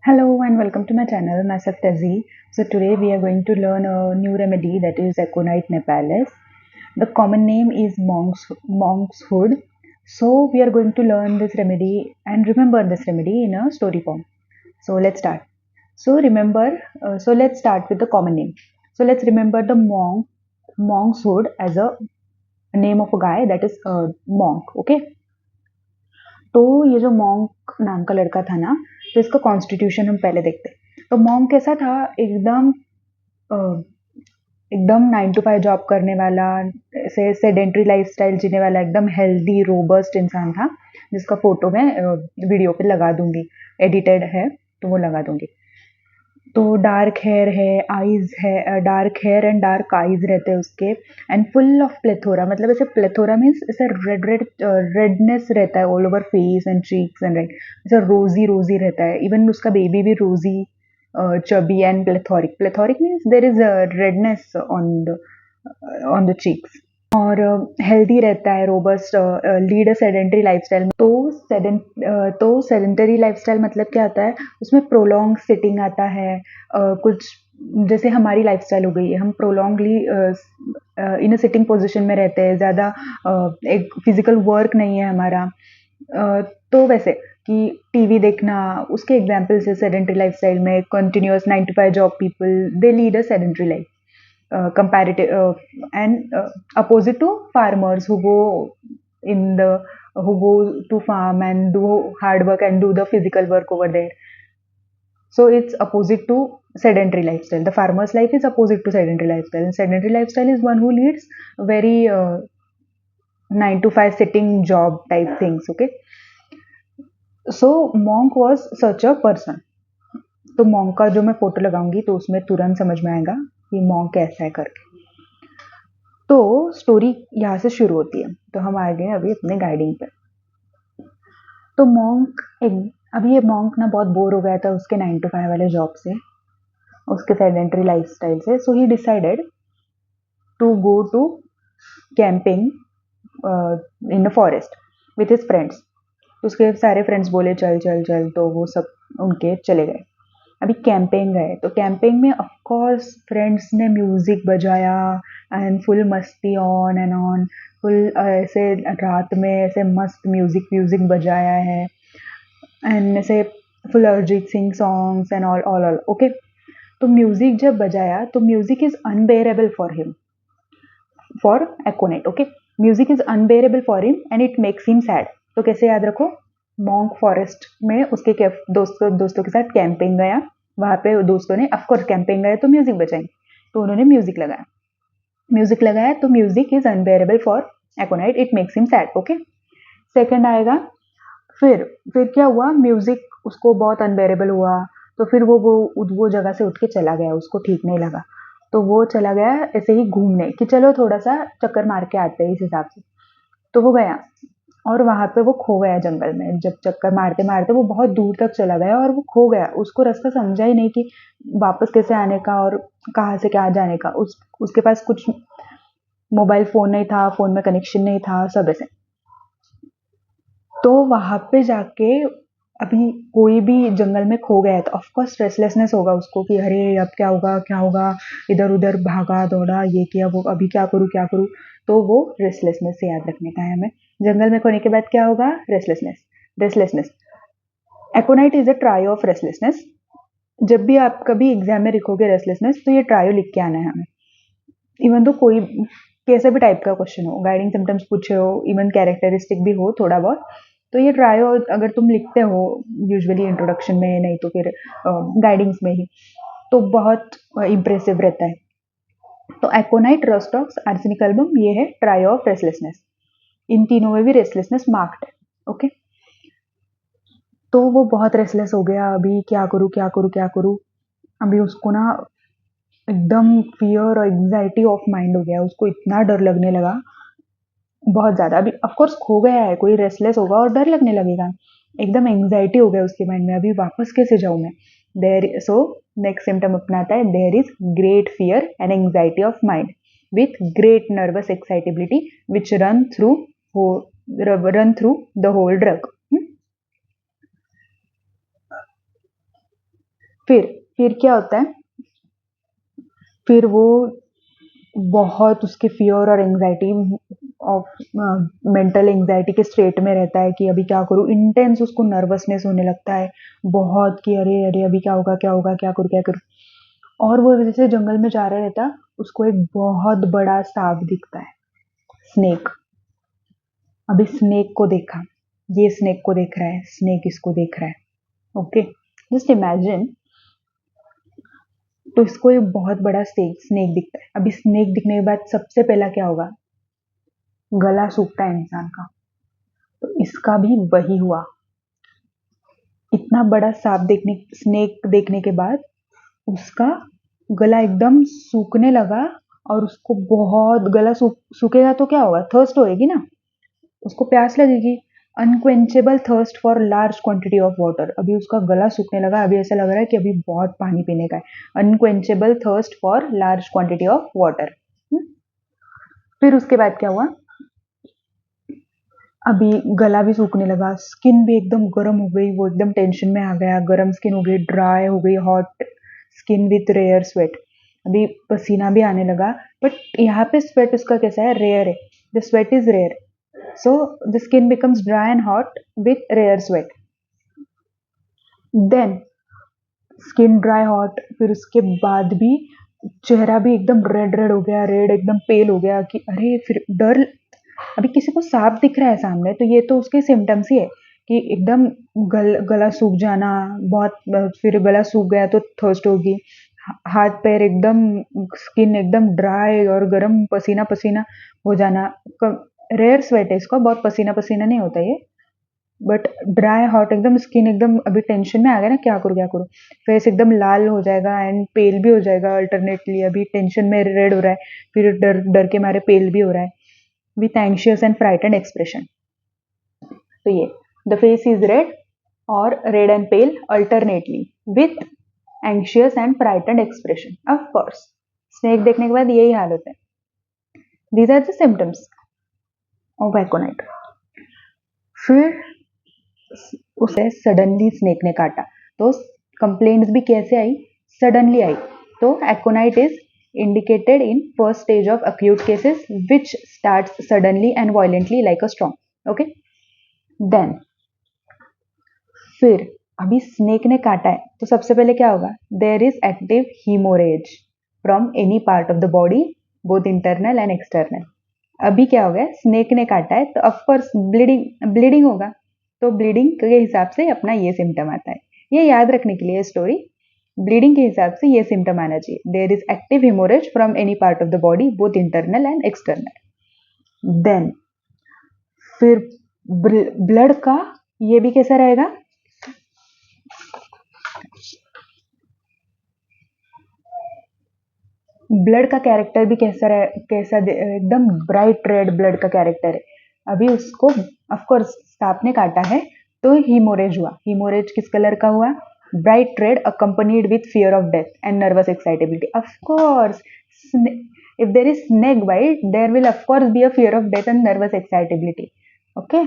Hello and welcome to my channel, myself Tazi. So today we are going to learn a new remedy that is Aconite Nepalis. The common name is monk's hood. So we are going to learn this remedy and remember this remedy in a story form. So let's start. Let's start with the common name. So let's remember the monk's hood as a name of a guy that is a monk. Okay. तो ये जो monk नाम का लड़का था ना, तो इसका कॉन्स्टिट्यूशन हम पहले देखते हैं। तो मॉन्क कैसा था? एकदम अ, एकदम 9 to 5 जॉब करने वाला, ऐसे सेडेंट्री लाइफस्टाइल जीने वाला, एकदम हेल्दी रोबस्ट इंसान था, जिसका फोटो मैं वीडियो पे लगा दूंगी। एडिटेड है तो वो लगा दूंगी। तो डार्क हेयर है, आईज है, dark hair and dark eyes रहते हैं उसके, एंड फुल ऑफ प्लेथोरा। मतलब ऐसे प्लेथोरा मीन्स ऐसे रेडनेस रहता है all over face and cheeks and right, ऐसा रोजी रोजी रहता है। इवन उसका बेबी भी rosy, chubby and plethoric means there is redness on the cheeks. और हेल्दी रहता है, robust, lead a sedentary lifestyle. तो सेडेंटरी लाइफस्टाइल मतलब क्या आता है? उसमें प्रोलॉन्ग सिटिंग आता है। कुछ जैसे हमारी लाइफस्टाइल हो गई है, हम प्रोलॉन्गली इन अ सिटिंग पोजीशन में रहते हैं, ज़्यादा एक फिजिकल वर्क नहीं है हमारा। तो वैसे कि टीवी देखना, उसके एग्जाम्पल्स है सेडेंटरी लाइफस्टाइल में। Continuous 9 to 5 job people, they lead a sedentary life, comparative and opposite to farmers in the who go to farm and do hard work and do the physical work over there. So it's opposite to sedentary lifestyle. The farmer's life is opposite to sedentary lifestyle, and sedentary lifestyle is one who leads very 9 to 5 sitting job type things. Okay, so monk was such a person. तो monk का जो मैं photo लगाऊंगी तो उसमें तुरंत समझ में आएगा कि monk कैसा है करके। तो स्टोरी यहाँ से शुरू होती है। तो हम आ गए अभी अपने गाइडिंग पे। तो मॉन्क अभी ये मॉन्क ना बहुत बोर हो गया था उसके 9 to 5 वाले जॉब से, उसके सेडेंटरी लाइफस्टाइल से। So he decided to go to camping in the forest with his friends. उसके सारे फ्रेंड्स बोले चल चल चल, तो वो सब उनके चले गए। अभी कैंपिंग गए तो कैंपिंग में ऑफ कोर्स फ्रेंड्स ने म्यूजिक बजाया एंड फुल मस्ती ऑन एंड ऑन। फुल ऐसे रात में ऐसे मस्त म्यूजिक म्यूजिक बजाया है, एंड ऐसे full Arijit Singh songs and all all all. Okay, तो म्यूजिक जब बजाया तो music is unbearable for him, for aconite. Okay, music is unbearable for him and it makes him sad. तो कैसे याद रखो? मॉन्क फॉरेस्ट में उसके दोस्तों के साथ कैंपिंग गया। वहां पे दोस्तों ने, ऑफकोर्स कैंपिंग गए तो म्यूजिक बजाएंगे, तो उन्होंने म्यूजिक लगाया तो music is unbearable for aconite, it makes him sad. Okay, second आएगा। फिर क्या हुआ? म्यूजिक उसको बहुत अनबेरेबल हुआ, तो फिर वो जगह से उठ के चला गया, उसको ठीक नहीं लगा। तो वो चला गया ऐसे ही घूमने कि चलो थोड़ा सा चक्कर मार के आते हैं इस हिसाब से। तो वो गया और वहां पे वो खो गया जंगल में। जब चक्कर मारते मारते वो बहुत दूर तक चला गया और वो खो गया। उसको रास्ता समझा ही नहीं कि वापस कैसे आने का और कहाँ से कहाँ जाने का। उसके पास कुछ मोबाइल फोन नहीं था, फोन में कनेक्शन नहीं था, सब ऐसे। तो वहां पे जाके, अभी कोई भी जंगल में खो गया है तो ऑफकोर्स रेस्टलेसनेस होगा उसको कि अरे अब क्या होगा क्या होगा, इधर उधर भागा दौड़ा, ये किया वो, अभी क्या करूँ क्या करूँ। तो वो रेस्टलेसनेस से याद रखने का है हमें। जंगल में खोने के बाद क्या होगा? Restlessness. एकोनाइट is a trio of restlessness. जब भी आप कभी एग्जाम में लिखोगे रेस्टलेसनेस तो ये ट्रायो लिख के आना है हमें। इवन तो कोई कैसे भी टाइप का क्वेश्चन हो, गाइडिंग सिम्टम्स पूछे हो, इवन कैरेक्टरिस्टिक भी हो थोड़ा बहुत, तो ये ट्रायो अगर तुम लिखते हो यूजुअली इंट्रोडक्शन में, नहीं तो फिर गाइडिंग्स में ही, तो बहुत इम्प्रेसिव रहता है। तो एकोनाइट, रोस्टॉक्स, आर्सेनिक एल्बम, ये है ट्रायो ऑफ रेस्टलेसनेस। इन तीनों में भी रेस्टलेसनेस मार्क्ड है। ओके, तो वो बहुत रेस्टलेस हो गया। अभी क्या करूँ क्या करूँ क्या करूँ। अभी उसको ना एकदम फियर और एंग्जाइटी ऑफ माइंड हो गया, उसको इतना डर लगने लगा बहुत ज्यादा। अभी ऑफकोर्स खो गया है, कोई रेस्टलेस होगा और डर लगने लगेगा। एकदम एंग्जाइटी हो गया उसके माइंड में, अभी वापस कैसे जाऊं मैं। देर सो नेक्स्ट सिम्टम अपना आता है, there is great fear and anxiety of mind with great nervous excitability which run through the whole drug. फिर क्या होता है, फिर वो बहुत उसके फियर और एंग्जाइटी ऑफ मेंटल एंग्जाइटी के स्टेट में रहता है कि अभी क्या करूँ, इंटेंस उसको नर्वसनेस होने लगता है बहुत कि अरे अरे अभी क्या होगा क्या होगा, क्या करूँ। और वो जैसे जंगल में जा रहा रहता, उसको एक बहुत बड़ा सांप दिखता है, स्नेक। अभी स्नेक को देखा, ये स्नेक को देख रहा है, स्नेक इसको देख रहा है। Okay, just imagine. तो इसको एक बहुत बड़ा स्नेक दिखता है। अभी स्नेक दिखने के बाद सबसे पहला क्या होगा, गला सूखता है इंसान का। तो इसका भी वही हुआ। इतना बड़ा स्नेक देखने के बाद उसका गला एकदम सूखने लगा, और उसको बहुत गला सूखेगा तो क्या होगा, थर्स्ट होएगी ना, उसको प्यास लगेगी। Unquenchable thirst for large quantity of water. अभी उसका गला सूखने लगा, अभी ऐसा लग रहा है कि अभी बहुत पानी पीने का है। Unquenchable thirst for large quantity of water. फिर उसके बाद क्या हुआ, अभी गला भी सूखने लगा, स्किन भी एकदम गर्म हो गई, वो एकदम टेंशन में आ गया, गर्म स्किन हो गई, ड्राई हो गई, hot skin with rare sweat. अभी पसीना भी आने लगा, बट यहाँ पे स्वेट उसका कैसा है, रेयर है। The sweat is rare, so the skin becomes dry and hot with rare sweat. Then skin dry hot, फिर उसके बाद भी चेहरा भी एकदम रेड रेड हो गया, रेड एकदम पेल हो गया कि अरे, फिर डर। अभी किसी को सांप दिख रहा है सामने, तो ये तो उसके सिम्टम्स ही है कि एकदम गला सूख जाना, बहुत, फिर गला सूख गया तो थर्स्ट होगी, हाथ पैर एकदम, स्किन एकदम ड्राई और गर्म, पसीना पसीना हो जाना। रेयर स्वेट है इसका, बहुत पसीना पसीना नहीं होता ये, बट ड्राई हॉट एकदम, स्किन एकदम, अभी टेंशन में आ गया ना, क्या करूँ। फेस एकदम लाल हो जाएगा एंड पेल भी हो जाएगा अल्टरनेटली। अभी टेंशन में रेड हो रहा है, फिर डर डर के मारे पेल भी हो रहा है, with anxious and frightened expression. तो ये द फेस इज रेड और red and pale alternately with anxious and frightened expression. Of course snake देखने के बाद यही हाल होता है। These are the symptoms of aconite. फिर उसे सडनली स्नेक ने काटा, तो कंप्लेंट्स भी कैसे आई, सडनली आई। तो aconite is indicated in first stage of acute cases which starts suddenly and violently like a storm. Okay, then फिर अभी स्नेक ने काटा है, तो सबसे पहले क्या होगा, there is active haemorrhage from any part of the body, both internal and external. अभी क्या हो गया, स्नेक ने काटा है तो ऑफकोर्स ब्लीडिंग होगा। तो ब्लीडिंग के हिसाब से अपना ये सिम्टम आता है। ये याद रखने के लिए स्टोरी, ब्लीडिंग के हिसाब से ये सिम्टम आना चाहिए, there is active haemorrhage from any part of the body, both internal and external. Then फिर ब्लड का ये भी कैसा रहेगा, ब्लड का कैरेक्टर भी कैसा एकदम ब्राइट रेड ब्लड का कैरेक्टर है। अभी उसको ऑफकोर्स सांप ने काटा है तो हीमोरेज हुआ। हीमोरेज किस कलर का हुआ, bright red accompanied with fear of death and nervous excitability. Of course if there is snake bite there will of course be a fear of death and nervous excitability. okay,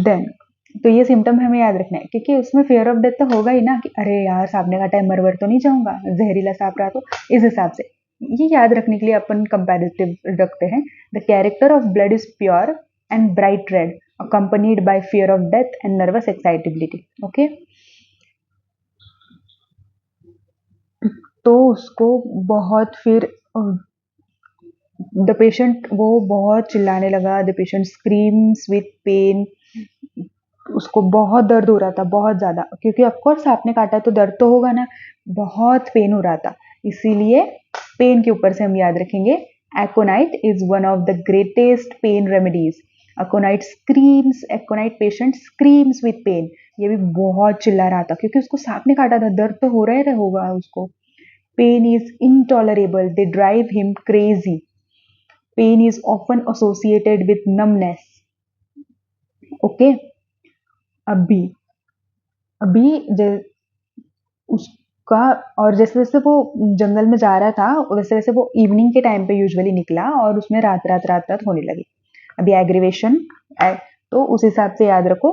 then तो ये symptom हमें याद रखना है, क्योंकि उसमें fear of death तो होगा ही ना कि अरे यार सांप ने काटा है, मर तो नहीं जाऊंगा, जहरीला सांप रहा तो, इस हिसाब से ये याद रखने के लिए अपन कंपैरेटिव रखते हैं। The character of blood is pure and bright red accompanied by fear of death and nervous excitability. Okay, तो उसको बहुत फिर द पेशेंट वो बहुत चिल्लाने लगा, the patient screams with pain. उसको बहुत दर्द हो रहा था, बहुत ज़्यादा, क्योंकि ऑफकोर्स सांप ने काटा तो दर्द तो होगा ना, बहुत पेन हो रहा था। इसीलिए पेन के ऊपर से हम याद रखेंगे, aconite is one of the greatest pain remedies. Aconite patient screams with pain. ये भी बहुत चिल्ला रहा था क्योंकि उसको सांप ने काटा था, दर्द तो हो रहा होगा उसको। Pain is intolerable, they drive him crazy. Pain is often associated with numbness. Okay, अभी अभी उसका, और जैसे जैसे वो जंगल में जा रहा था वैसे वैसे वो इवनिंग के टाइम पे यूजुअली निकला और उसमें रात रात होने लगी। अभी एग्रीवेशन तो उस हिसाब से याद रखो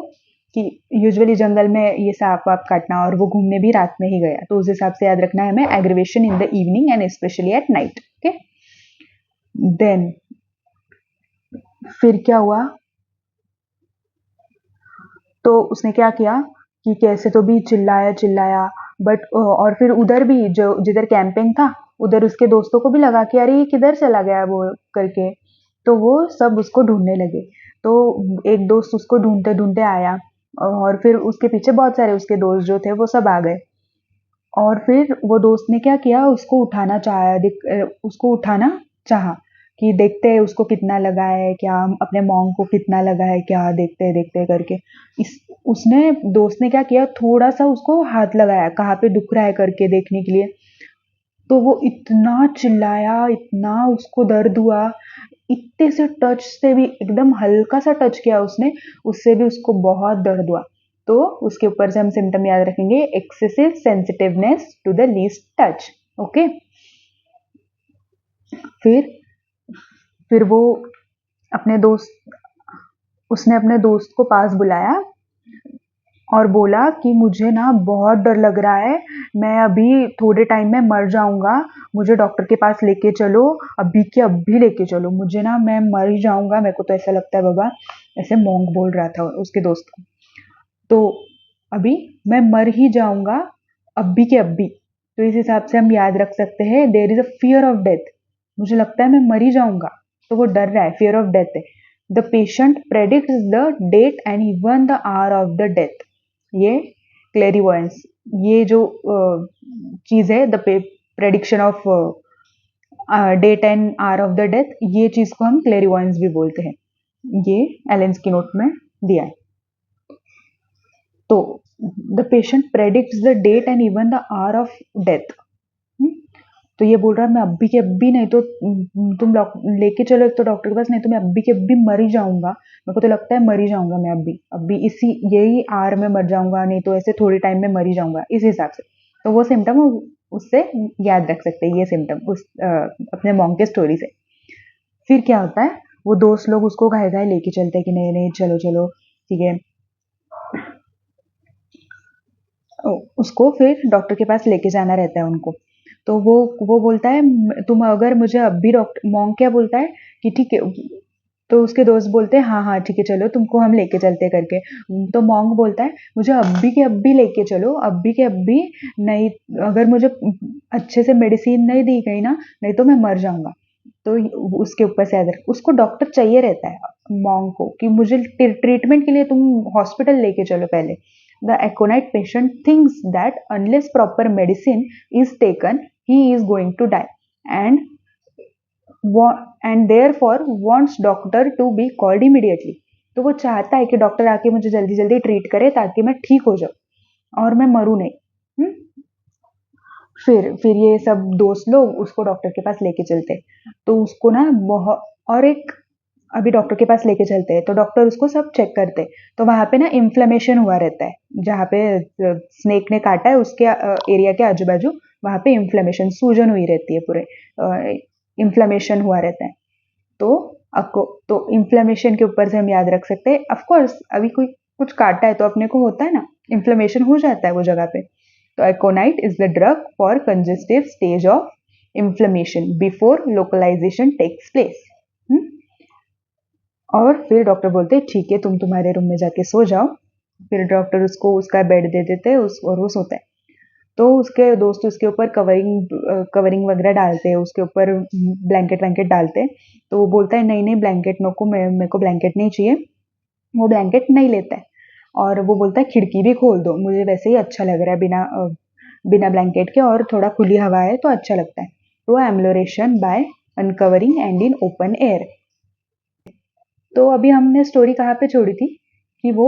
कि यूजुअली जंगल में ये सांप वाप काटना, और वो घूमने भी रात में ही गया, तो उस हिसाब से याद रखना है हमें aggravation in the evening and specially at night. Okay, then फिर क्या हुआ, तो उसने क्या किया कि कैसे तो भी चिल्लाया चिल्लाया, बट और फिर उधर भी जो जिधर कैंपिंग था उधर उसके दोस्तों को भी लगा कि अरे ये किधर चला गया वो करके, तो वो सब उसको ढूंढने लगे। तो एक दोस्त उसको ढूंढते ढूंढते आया, और फिर उसके पीछे बहुत सारे उसके दोस्त जो थे वो सब आ गए, और फिर वो दोस्त ने क्या किया, उसको उठाना चाहा, उसको उठाना चाहा कि देखते हैं उसको कितना लगा है, क्या अपने मॉन्ग को कितना लगा है, क्या देखते हैं करके। इस उसने दोस्त ने क्या किया, थोड़ा सा उसको हाथ लगाया कहाँ पे दुख रहा है करके देखने के लिए, तो वो इतना चिल्लाया, इतना उसको दर्द हुआ, इतने से टच से भी, एकदम हल्का सा टच किया उसने, उससे भी उसको बहुत दर्द हुआ। तो उसके ऊपर से हम सिम्टम याद रखेंगे, excessive sensitiveness to the least touch. Okay, फिर फिर वो अपने दोस्त उसने अपने दोस्त को पास बुलाया और बोला कि मुझे ना बहुत डर लग रहा है, मैं अभी थोड़े टाइम में मर जाऊंगा, मुझे डॉक्टर के पास लेके चलो, अभी के अभी लेके चलो, मुझे ना मैं मर ही जाऊंगा, मेरे को तो ऐसा लगता है बाबा, ऐसे मोंग बोल रहा था उसके दोस्त को। तो अभी मैं मर ही जाऊंगा, अभी के अभी। तो इस हिसाब से हम याद रख सकते हैं, there is a fear of death, मुझे लगता है मैं मर ही जाऊंगा, तो वो डर रहा है, फियर ऑफ डेथ है। The patient predicts the date and even the hour of the death, ये क्लेरिवॉयंस, ये जो चीज है, the prediction of date and hour of the death, ये चीज को हम क्लेरिवॉयंस भी बोलते हैं। ये एलेंस की नोट में दिया है। तो the patient predicts the date and even the hour of death. तो ये बोल रहा है मैं अभी के अभी, नहीं तो तुम लेके चलो एक तो डॉक्टर के पास, नहीं तो मैं अभी के अभी मर ही जाऊंगा, मेरे को तो लगता है मर ही जाऊंगा मैं, अभी अभी इसी यही आर में मर जाऊंगा, नहीं तो ऐसे थोड़े टाइम में मर ही जाऊंगा, इस हिसाब से। तो वो सिम्टम उससे याद रख सकते हैं, ये सिम्टम उस अपने मॉन्ग के स्टोरी से। फिर क्या होता है, वो दोस्त लोग उसको घाय घाय लेके चलते हैं कि नहीं नहीं चलो चलो, ठीक है। उसको फिर डॉक्टर के पास लेके जाना रहता है उनको। तो वो बोलता है तुम अगर मुझे अभी, डॉक्टर मॉन्ग क्या बोलता है कि ठीक है, तो उसके दोस्त बोलते हैं हाँ हाँ ठीक है चलो तुमको हम लेके चलते करके। तो मॉन्ग बोलता है मुझे अभी के अभी लेके चलो, अभी के अभी, नहीं अगर मुझे अच्छे से मेडिसिन नहीं दी गई ना, नहीं तो मैं मर जाऊंगा। तो उसके ऊपर से अगर उसको डॉक्टर चाहिए रहता है मॉन्ग को कि मुझे ट्रीटमेंट के लिए तुम हॉस्पिटल लेके चलो पहले। The aconite patient thinks that unless proper medicine is taken he is going to die and therefore wants doctor to be called immediately. तो वो चाहता है कि डॉक्टर आके मुझे जल्दी जल्दी ट्रीट करे ताकि मैं ठीक हो जाऊं और मैं मरूं नहीं। हुँ? फिर ये सब दोस्त लोग उसको डॉक्टर के पास लेके चलते, तो उसको ना बहुत, और एक अभी डॉक्टर के पास लेके चलते हैं तो डॉक्टर उसको सब चेक करते, तो वहां पे ना इन्फ्लेमेशन हुआ रहता है, जहाँ पे स्नेक ने काटा है उसके एरिया के आजू बाजू, वहां पे इन्फ्लेमेशन, सूजन हुई रहती है, पूरे इन्फ्लेमेशन हुआ रहता है। तो आपको तो इन्फ्लेमेशन के ऊपर से हम याद रख सकते हैं, ऑफ कोर्स अभी कोई कुछ काटा है तो अपने को होता है ना, इन्फ्लेमेशन हो जाता है वो जगह पे। तो aconite is the drug for congestive stage of inflammation before localisation takes place. और फिर डॉक्टर बोलते हैं ठीक है तुम तुम्हारे रूम में जाके सो जाओ। फिर डॉक्टर उसको उसका बेड दे देते हैं और वो सोता है। तो उसके दोस्त उसके ऊपर कवरिंग वगैरह डालते हैं, उसके ऊपर ब्लैंकेट वैंकेट डालते हैं। तो वो बोलता है नहीं नहीं ब्लैंकेट नो को, मेरे को ब्लैंकेट नहीं चाहिए। वो ब्लैंकेट नहीं लेता है, और वो बोलता है खिड़की भी खोल दो, मुझे वैसे ही अच्छा लग रहा है बिना ब्लैंकेट के, और थोड़ा खुली हवा है तो अच्छा लगता है। तो amelioration by uncovering and in open air. तो अभी हमने स्टोरी कहाँ पे छोड़ी थी कि वो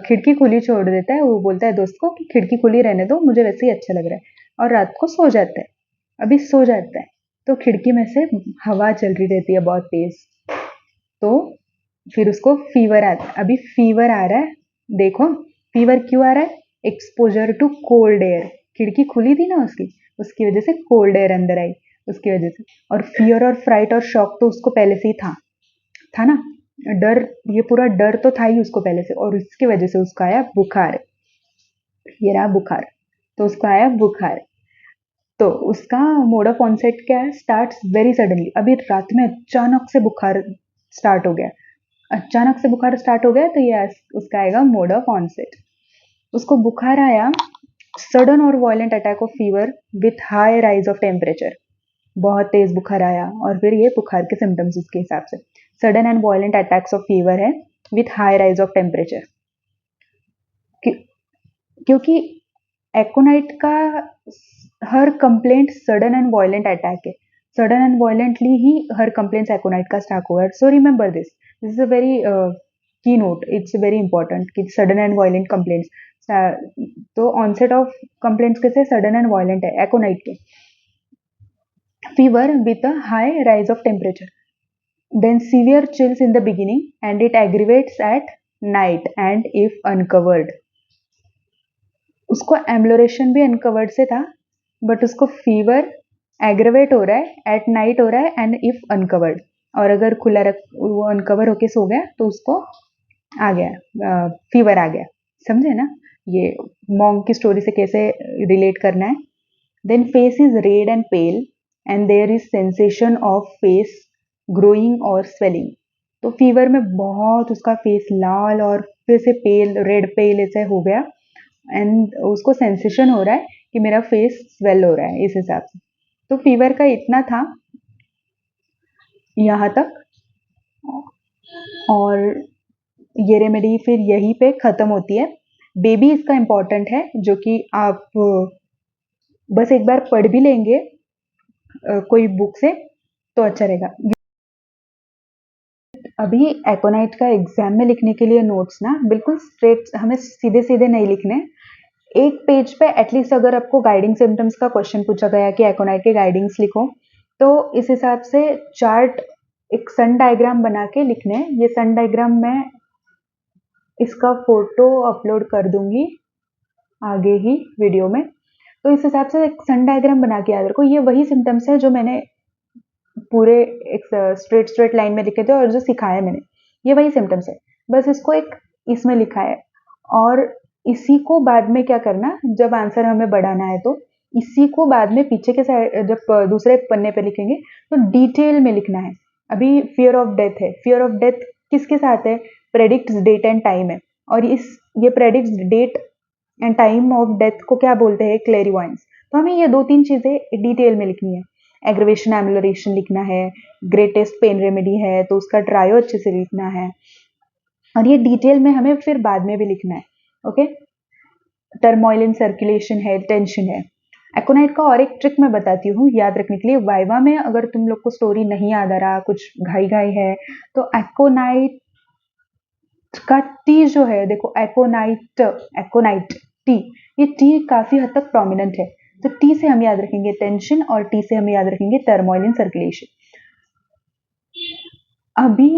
खिड़की खुली छोड़ देता है, वो बोलता है दोस्त को कि खिड़की खुली रहने दो, मुझे वैसे ही अच्छा लग रहा है, और रात को सो जाता है। अभी सो जाता है तो खिड़की में से हवा चल रही रहती है बहुत तेज। तो फिर उसको फीवर आता है, अभी फीवर आ रहा है, देखो फीवर क्यों आ रहा है, एक्सपोजर टू कोल्ड एयर, खिड़की खुली थी ना उसकी, उसकी वजह से कोल्ड एयर अंदर आई, उसकी वजह से। और फियर और फ्राइट और शॉक तो उसको पहले से ही था ना। डर, ये पूरा डर तो था ही उसको पहले से, और इसकी वजह से उसका आया बुखार। ये रहा बुखार, तो उसका आया बुखार। तो उसका मोड ऑफ ऑनसेट क्या है? Starts very suddenly. अभी रात में अचानक से बुखार स्टार्ट हो गया, अचानक से बुखार स्टार्ट हो गया, तो ये उसका आएगा मोड ऑफ ऑनसेट। उसको बुखार आया, सडन और violent attack of fever with high rise of temperature. बहुत तेज बुखार आया, और फिर ये बुखार के सिम्टम्स उसके हिसाब से sudden and violent attacks of fever है with high rise of temperature. क्योंकि एकोनाइट का हर complaint sudden and violent attack है, सडन एंड वायलेंटली ही हर कंप्लेंट एकोनाइट का स्टार्ट होगा। So remember this this is a very key note, it's very important कि सडन एंड वायलेंट कंप्लेंट्स। तो ऑनसेट ऑफ कंप्लेंट्स कैसे सडन एंड वायलेंट है aconite के। Fever with a high rise of temperature, then severe chills in the beginning and it aggravates at night and if uncovered। उसको एम्लोरेशन भी uncovered से था, but उसको fever aggravate हो रहा है एट नाइट हो रहा है एंड इफ अनकवर्ड, और अगर खुला रख वो अनकवर होके सो गया तो उसको आ गया फीवर आ गया। समझे ना ये मॉन्ग की स्टोरी से कैसे रिलेट करना है। Then face is red and pale and there is sensation of face growing और स्वेलिंग। तो फीवर में बहुत उसका फेस लाल और फिर से पेल, रेड पेल ऐसे हो गया, एंड उसको सेंसेशन हो रहा है कि मेरा फेस स्वेल हो रहा है इस हिसाब से। तो फीवर का इतना था यहाँ तक, और ये रेमेडी फिर यहीं पे ख़त्म होती है। बेबी इसका इम्पॉर्टेंट है, जो कि आप बस एक बार पढ़ भी लेंगे कोई बुक से तो अच्छा रहेगा। अभी एकोनाइट का एग्जाम में लिखने के लिए नोट्स ना बिल्कुल स्ट्रेट, हमें सीधे सीधे नहीं लिखने। एक पेज पे एटलीस्ट अगर आपको गाइडिंग सिम्टम्स का क्वेश्चन पूछा गया कि एकोनाइट के गाइडिंग्स लिखो, तो इस हिसाब से चार्ट, एक सन डायग्राम बना के लिखने हैं। ये सन डायग्राम मैं इसका फोटो अपलोड कर दूंगी आगे ही वीडियो में। तो इस हिसाब से एक सन डायग्राम बना के याद रखो। ये वही सिम्टम्स है जो मैंने पूरे एक स्ट्रेट स्ट्रेट लाइन में लिखे थे और जो सिखाया मैंने, ये वही सिम्टम्स है, बस इसको एक इसमें लिखा है। और इसी को बाद में क्या करना, जब आंसर हमें बढ़ाना है तो इसी को बाद में पीछे के साइड जब दूसरे पन्ने पे लिखेंगे तो डिटेल में लिखना है। अभी फियर ऑफ डेथ है, फियर ऑफ डेथ किसके साथ है? प्रेडिक्ट डेट एंड टाइम है, और ये predict date and time of death को क्या बोलते हैं? क्लेरिवॉयंस। तो हमें ये दो तीन चीजें डिटेल में लिखनी है। एग्रेवेशन एम्लोरेशन लिखना है, ग्रेटेस्ट पेन रेमेडी है तो उसका ट्रायो अच्छे से लिखना है, और ये डिटेल में हमें फिर बाद में भी लिखना है। ओके, टर्मोइल इन सर्कुलेशन है, टेंशन है। एकोनाइट का और एक ट्रिक मैं बताती हूँ याद रखने के लिए। वाइवा में अगर तुम लोग को स्टोरी नहीं याद आ रहा, कुछ घाई घाई है, तो एकोनाइट का टी जो है, देखो एकोनाइट, एकोनाइट टी, ये टी काफी हद तक प्रोमिनेंट है। तो टी से हम याद रखेंगे टेंशन, और टी से हम याद रखेंगे टर्मोइल इन सर्कुलेशन। अभी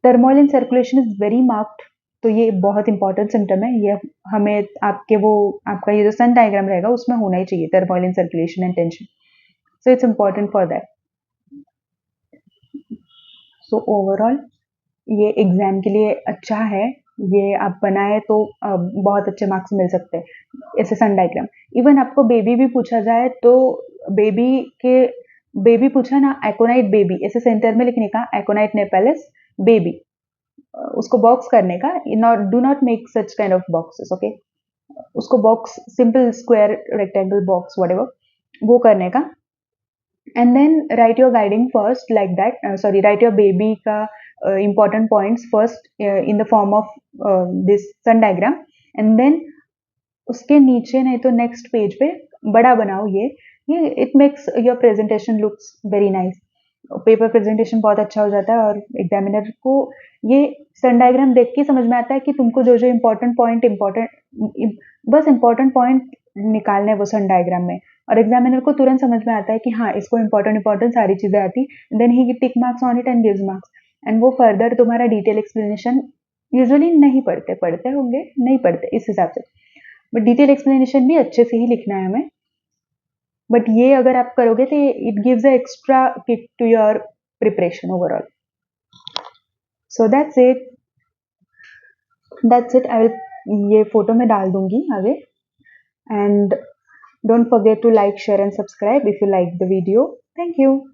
turmoil in circulation is very marked, तो ये बहुत इंपॉर्टेंट सिम्टम है। ये हमें आपके वो आपका ये जो सन डायग्राम रहेगा उसमें होना ही चाहिए, turmoil in circulation and tension. So it's important for that. So overall ये एग्जाम के लिए अच्छा है, ये आप बनाए तो बहुत अच्छे मार्क्स मिल सकते हैं। ऐसे सन डायग्राम, इवन आपको बेबी भी पूछा जाए तो बेबी के, बेबी पूछा ना, एकोनाइट बेबी ऐसे सेंटर में लिखने का, एकोनाइट नेपेलिस बेबी, उसको बॉक्स करने का। Not, do not make such kind of boxes, okay. उसको box, simple square rectangle box whatever वो करने का, and then write your guiding first like that, sorry, write your baby ka important points first in the form of this sun diagram, and then उसके नीचे नहीं तो next page पे बड़ा बनाओ ये it makes your presentation looks very nice. Paper presentation बहुत अच्छा हो जाता है, और एग्जामिनर को ये सन डायग्राम देख के समझ में आता है कि तुमको जो जो इम्पोर्टेंट पॉइंट, बस इम्पोर्टेंट पॉइंट निकालने हैं वो सन डायग्राम में, और एग्जामिनर को तुरंत समझ में आता है कि हाँ इसको इम्पोर्टेंट सारी चीजें आती, then he tick marks on it and gives marks. And वो फर्दर तुम्हारा डिटेल एक्सप्लेनेशन यूजुअली नहीं पढ़ते, पढ़ते होंगे नहीं पढ़ते इस हिसाब से, बट डिटेल एक्सप्लेनेशन भी अच्छे से ही लिखना है हमें। बट ये अगर आप करोगे तो it gives a extra kick to your preparation overall. So that's it I will ये फोटो में डाल दूंगी आगे. And don't forget to like, share and subscribe if you like the video. Thank you.